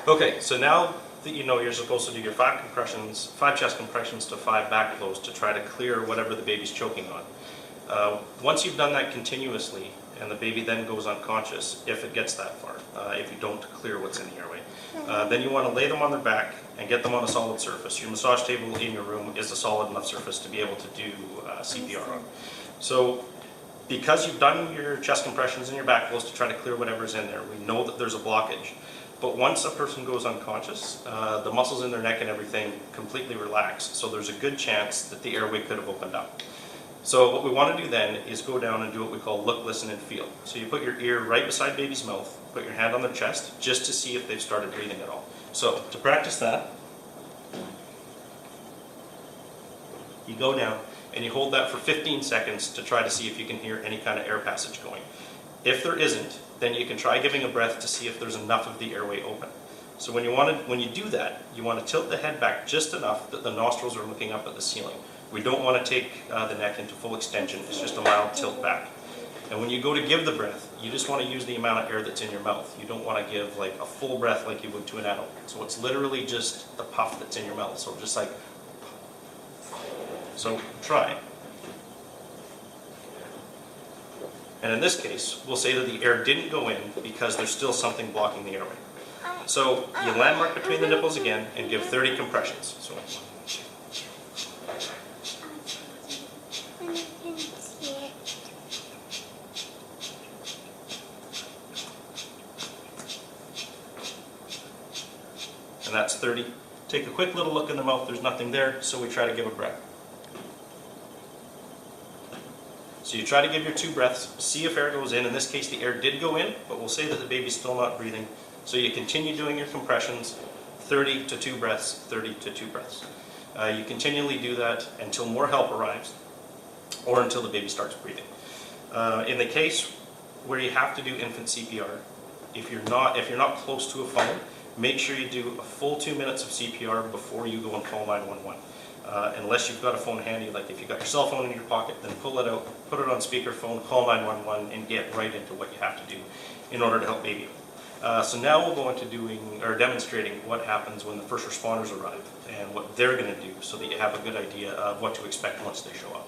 Okay, so now that you know you're supposed to do your 5 chest compressions to 5 back blows to try to clear whatever the baby's choking on. Once you've done that continuously, and the baby then goes unconscious, if it gets that far, if you don't clear what's in the airway, then you want to lay them on their back and get them on a solid surface. Your massage table in your room is a solid enough surface to be able to do CPR on. So, because you've done your chest compressions and your back blows to try to clear whatever's in there, we know that there's a blockage. But once a person goes unconscious, the muscles in their neck and everything completely relax, so there's a good chance that the airway could have opened up. So what we want to do then is go down and do what we call look, listen, and feel. So you put your ear right beside baby's mouth, put your hand on their chest, just to see if they've started breathing at all. So to practice that, you go down and you hold that for 15 seconds to try to see if you can hear any kind of air passage going. If there isn't, then you can try giving a breath to see if there's enough of the airway open. So when you do that, you want to tilt the head back just enough that the nostrils are looking up at the ceiling. We don't want to take the neck into full extension, it's just a mild tilt back. And when you go to give the breath, you just want to use the amount of air that's in your mouth. You don't want to give like a full breath like you would to an adult. So it's literally just the puff that's in your mouth. So just like, so try. And in this case, we'll say that the air didn't go in because there's still something blocking the airway. So you landmark between the nipples again and give 30 compressions. So, and that's 30. Take a quick little look in the mouth, there's nothing there, so we try to give a breath. So you try to give your 2 breaths, see if air goes in. In this case the air did go in, but we'll say that the baby's still not breathing. So you continue doing your compressions, 30 to 2 breaths, 30 to 2 breaths. You continually do that until more help arrives, or until the baby starts breathing. In the case where you have to do infant CPR, if you're not close to a phone, make sure you do a full 2 minutes of CPR before you go and call 911. Unless you've got a phone handy, like if you've got your cell phone in your pocket, then pull it out, put it on speakerphone, call 911, and get right into what you have to do in order to help baby. So now we'll go into demonstrating what happens when the first responders arrive and what they're going to do so that you have a good idea of what to expect once they show up.